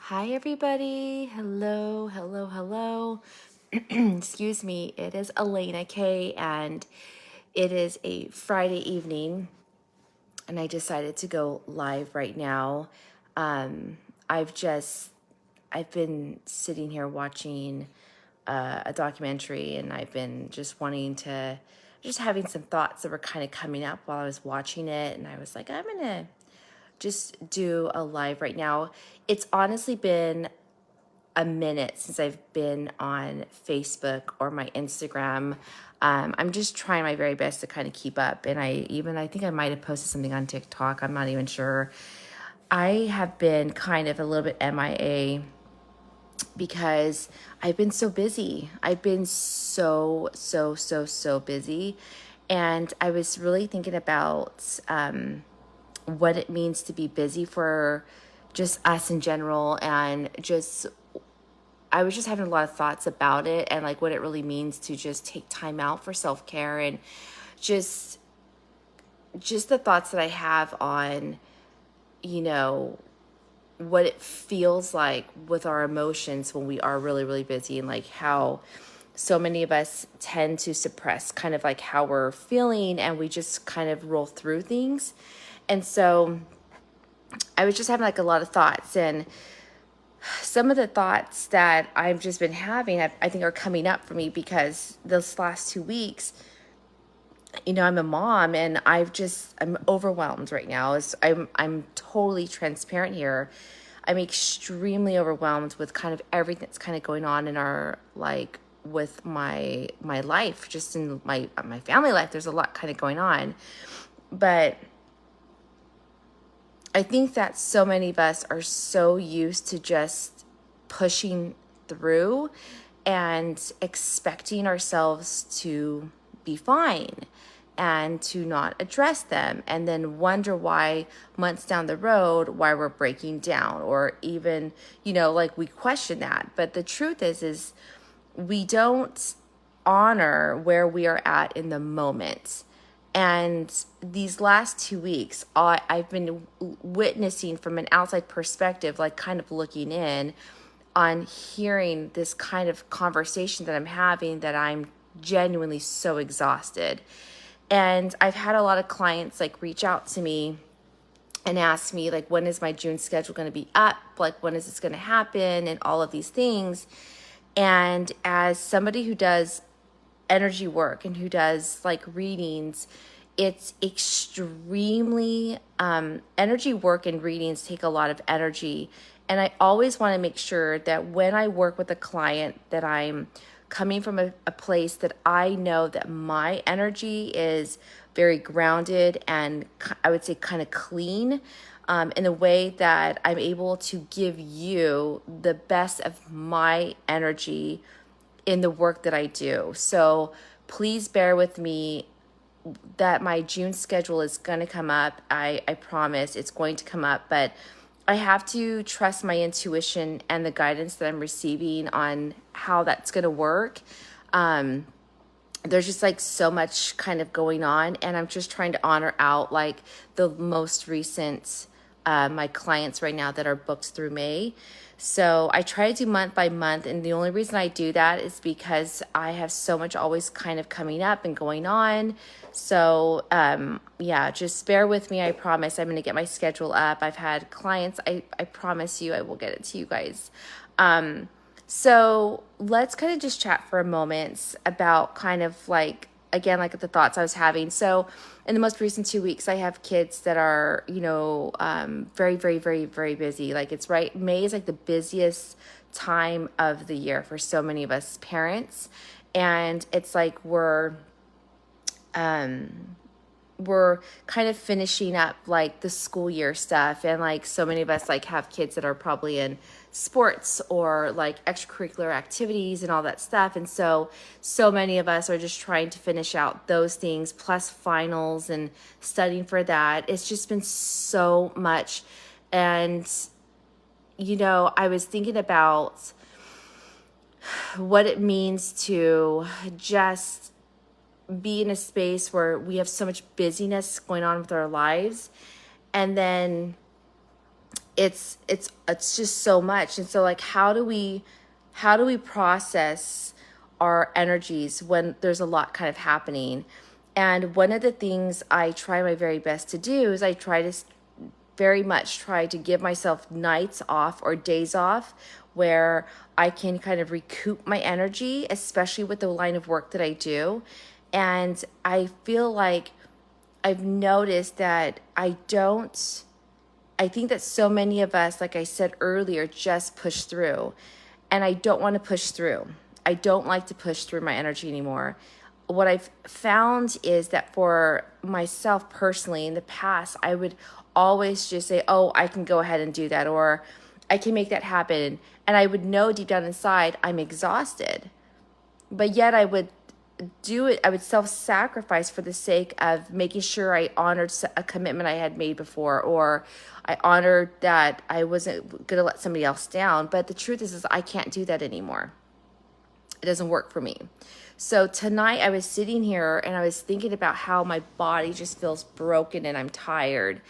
Hi, everybody. Hello, hello, hello. Excuse me. It is Elaina K, and it is a Friday evening, and I decided to go live right now. Um, I've just I've been sitting here watching a documentary, and I've been just wanting to, just having some thoughts that were kind of coming up while I was watching it, and I was like, I'm gonna just do a live right now. It's honestly been a minute since I've been on Facebook or my Instagram. I'm just trying my very best to kind of keep up. And I think I might have posted something on TikTok. I'm not even sure. I have been kind of a little bit MIA because I've been so busy. I've been so busy. And I was really thinking about what it means to be busy for just us in general, and just I was just having a lot of thoughts about it and like what it really means to just take time out for self-care, and just the thoughts that I have on, you know, what it feels like with our emotions when we are really busy, and like how so many of us tend to suppress kind of like how we're feeling, and we just kind of roll through things. And so I was just having like a lot of thoughts, and some of the thoughts that I've just been having, I think are coming up for me because those last 2 weeks, I'm a mom, and I'm overwhelmed right now. I'm totally transparent here. I'm extremely overwhelmed with kind of everything that's kind of going on in our, like, with my life, just in my family life. There's a lot kind of going on, but I think that so many of us are so used to just pushing through and expecting ourselves to be fine and to not address them, and then wonder why months down the road why we're breaking down, or even, like, we question that. But the truth is we don't honor where we are at in the moment. And these last 2 weeks, I've been witnessing from an outside perspective, like kind of looking in on hearing this kind of conversation that I'm having, that I'm genuinely so exhausted. And I've had a lot of clients like reach out to me and ask me, like, when is my June schedule going to be up? Like, when is this going to happen? And all of these things. And as somebody who does energy work and who does like readings, it's extremely energy work and readings take a lot of energy. And I always want to make sure that when I work with a client, that I'm coming from a place that I know that my energy is very grounded, and I would say kind of clean, in a way that I'm able to give you the best of my energy in the work that I do. So please bear with me that my June schedule is going to come up. I promise it's going to come up, but I have to trust my intuition and the guidance that I'm receiving on how that's going to work. There's just like so much kind of going on, and I'm just trying to honor out like the most recent my clients right now that are booked through May. So I try to do month by month, and the only reason I do that is because I have so much always kind of coming up and going on. So yeah, just bear with me. I promise I'm going to get my schedule up. I've had clients. I promise you I will get it to you guys. So let's kind of just chat for a moment about kind of like, again, like the thoughts I was having. So in the most recent 2 weeks, I have kids that are, very busy. Like, it's right. May is like the busiest time of the year for so many of us parents. And it's like we're kind of finishing up like the school year stuff, and like so many of us like have kids that are probably in sports or like extracurricular activities and all that stuff. And so many of us are just trying to finish out those things, plus finals and studying for that. It's just been so much. And I was thinking about what it means to just be in a space where we have so much busyness going on with our lives, and then it's just so much. And so like how do we process our energies when there's a lot kind of happening? And one of the things I try my very best to do is I try to very much try to give myself nights off or days off where I can kind of recoup my energy, especially with the line of work that I do. And I feel like I've noticed that I think that so many of us, like I said earlier, just push through. And I don't want to push through. I don't like to push through my energy anymore. What I've found is that for myself personally, in the past, I would always just say, oh, I can go ahead and do that, or I can make that happen. And I would know deep down inside, I'm exhausted. But yet I would do it, I would self-sacrifice for the sake of making sure I honored a commitment I had made before, or I honored that I wasn't going to let somebody else down. But the truth is I can't do that anymore. It doesn't work for me. So tonight I was sitting here and I was thinking about how my body just feels broken and I'm tired.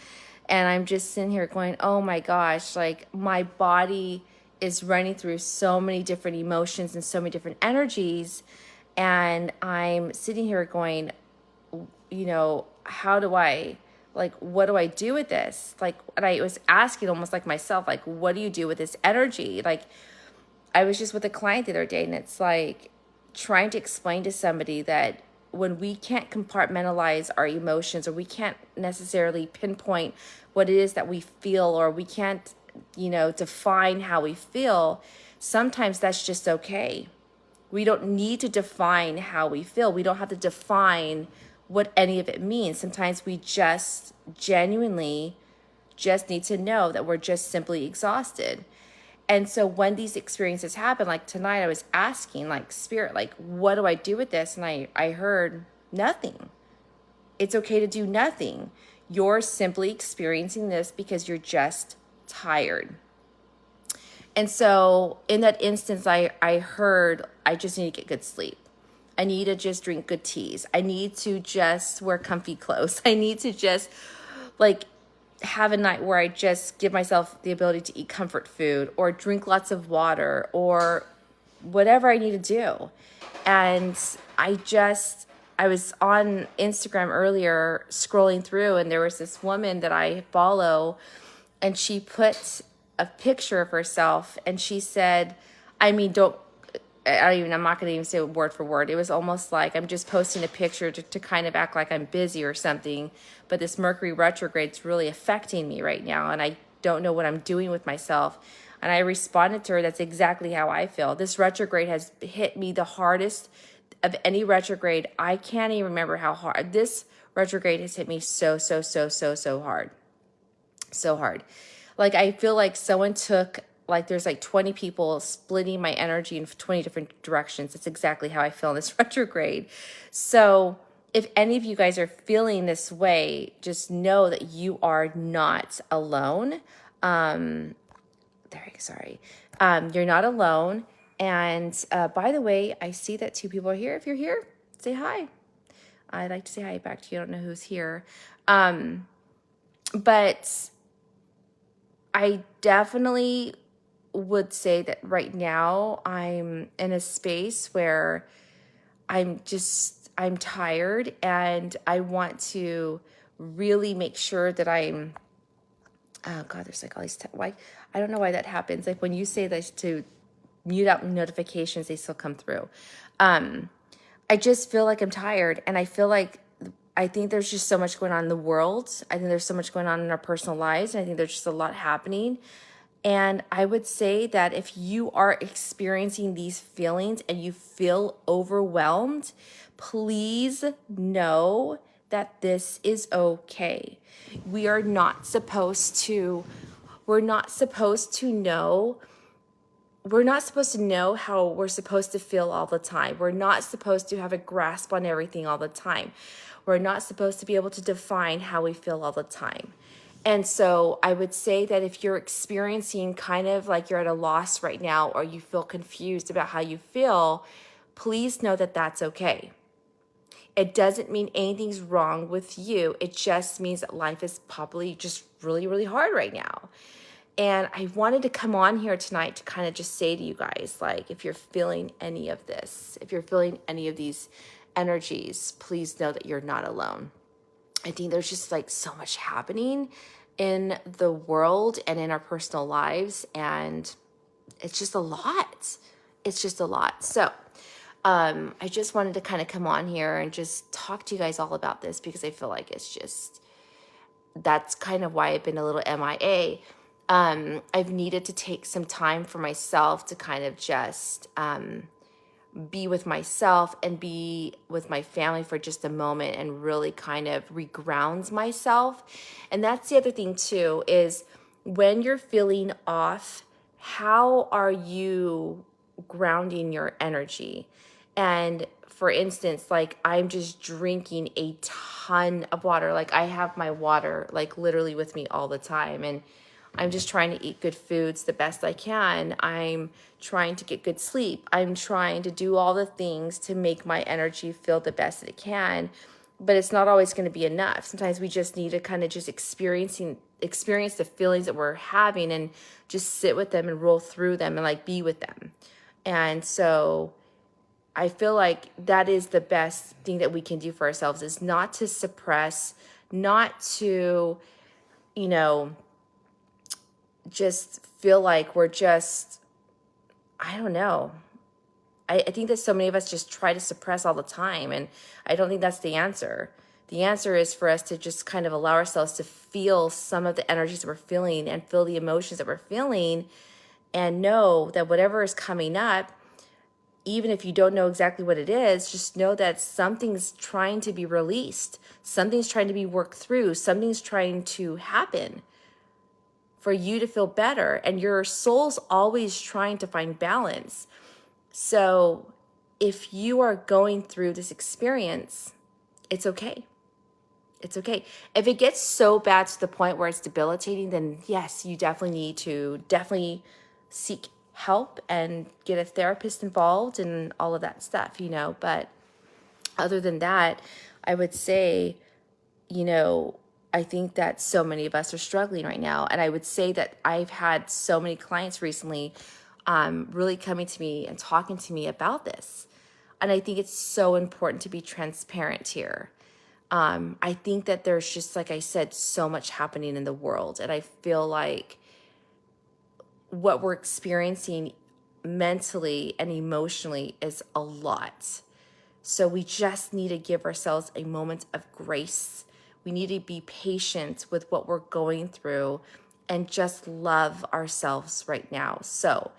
And I'm just sitting here going, oh my gosh, like my body is running through so many different emotions and so many different energies. And I'm sitting here going, you know, how do I, like, what do I do with this? Like, and I was asking almost like myself, like, what do you do with this energy? Like, I was just with a client the other day, and it's like trying to explain to somebody that when we can't compartmentalize our emotions, or we can't necessarily pinpoint what it is that we feel, or we can't, you know, define how we feel, sometimes that's just okay. We don't need to define how we feel. We don't have to define what any of it means. Sometimes we just genuinely just need to know that we're just simply exhausted. And so when these experiences happen, like tonight, I was asking, like, Spirit, like, what do I do with this? And I heard nothing. It's okay to do nothing. You're simply experiencing this because you're just tired. And so in that instance, I heard I just need to get good sleep. I need to just drink good teas. I need to just wear comfy clothes. I need to just like have a night where I just give myself the ability to eat comfort food or drink lots of water or whatever I need to do. And I was on Instagram earlier scrolling through, and there was this woman that I follow, and she put a picture of herself, and she said, I'm not going to even say word for word. It was almost like I'm just posting a picture to kind of act like I'm busy or something. But this Mercury retrograde is really affecting me right now, and I don't know what I'm doing with myself. And I responded to her, that's exactly how I feel. This retrograde has hit me the hardest of any retrograde. I can't even remember how hard. This retrograde has hit me so hard. So hard. Like, I feel like someone took, like, there's like 20 people splitting my energy in 20 different directions. That's exactly how I feel in this retrograde. So if any of you guys are feeling this way, just know that you are not alone. You're not alone. And by the way, I see that 2 people are here. If you're here, say hi. I'd like to say hi back to you. I don't know who's here. But I definitely would say that right now I'm in a space where I'm tired, and I want to really make sure that oh God, there's like all these, why? I don't know why that happens. Like when you say this to mute out notifications, they still come through. I just feel like I'm tired, and I think there's just so much going on in the world. I think there's so much going on in our personal lives, and I think there's just a lot happening. And I would say that if you are experiencing these feelings and you feel overwhelmed, please know that this is okay. We're not supposed to know how we're supposed to feel all the time. We're not supposed to have a grasp on everything all the time. We're not supposed to be able to define how we feel all the time. And so I would say that if you're experiencing kind of like you're at a loss right now, or you feel confused about how you feel, please know that that's okay. It doesn't mean anything's wrong with you. It just means that life is probably just really, really hard right now. And I wanted to come on here tonight to kind of just say to you guys, like, if you're feeling any of this, if you're feeling any of these energies, please know that you're not alone. I think there's just like so much happening in the world and in our personal lives, and it's just a lot. It's just a lot. So I just wanted to kind of come on here and just talk to you guys all about this, because I feel like it's just, that's kind of why I've been a little MIA. I've needed to take some time for myself to kind of just be with myself and be with my family for just a moment and really kind of regrounds myself. And that's the other thing too, is when you're feeling off, how are you grounding your energy? And for instance, like, I'm just drinking a ton of water. Like, I have my water like literally with me all the time, and I'm just trying to eat good foods the best I can. I'm trying to get good sleep. I'm trying to do all the things to make my energy feel the best that it can. But it's not always going to be enough. Sometimes we just need to kind of just experience the feelings that we're having and just sit with them and roll through them and like be with them. And so I feel like that is the best thing that we can do for ourselves, is not to suppress, not to, just feel like we're just, I don't know. I think that so many of us just try to suppress all the time, and I don't think that's the answer. The answer is for us to just kind of allow ourselves to feel some of the energies that we're feeling and feel the emotions that we're feeling, and know that whatever is coming up, even if you don't know exactly what it is, just know that something's trying to be released. Something's trying to be worked through. Something's trying to happen for you to feel better. And your soul's always trying to find balance. So if you are going through this experience, it's okay. It's okay. If it gets so bad to the point where it's debilitating, then yes, you definitely need to seek help and get a therapist involved and all of that stuff, But other than that, I would say, I think that so many of us are struggling right now. And I would say that I've had so many clients recently really coming to me and talking to me about this. And I think it's so important to be transparent here. I think that there's just, like I said, so much happening in the world. And I feel like what we're experiencing mentally and emotionally is a lot. So we just need to give ourselves a moment of grace. We need to be patient with what we're going through and just love ourselves right now. So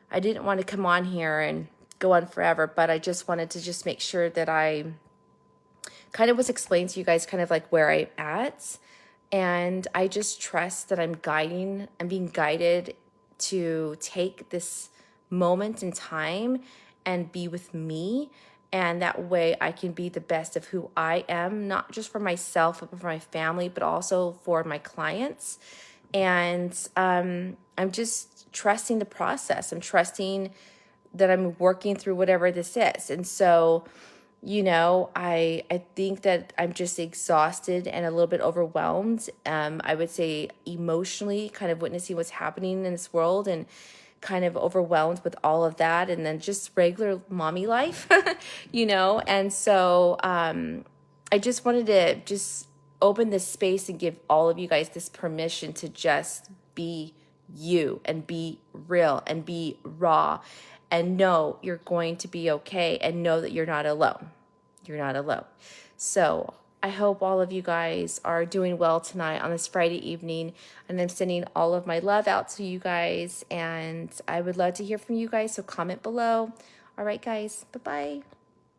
I didn't want to come on here and go on forever, but I just wanted to just make sure that I kind of was explaining to you guys kind of like where I'm at. And I just trust that I'm being guided to take this moment in time and be with me. And that way I can be the best of who I am, not just for myself, but for my family, but also for my clients. And I'm just trusting the process. I'm trusting that I'm working through whatever this is. And so, I think that I'm just exhausted and a little bit overwhelmed. I would say emotionally, kind of witnessing what's happening in this world and kind of overwhelmed with all of that. And then just regular mommy life, And so I just wanted to just open this space and give all of you guys this permission to just be you and be real and be raw and know you're going to be okay and know that you're not alone. You're not alone. So I hope all of you guys are doing well tonight on this Friday evening, and I'm sending all of my love out to you guys, and I would love to hear from you guys, so comment below. All right, guys, bye-bye.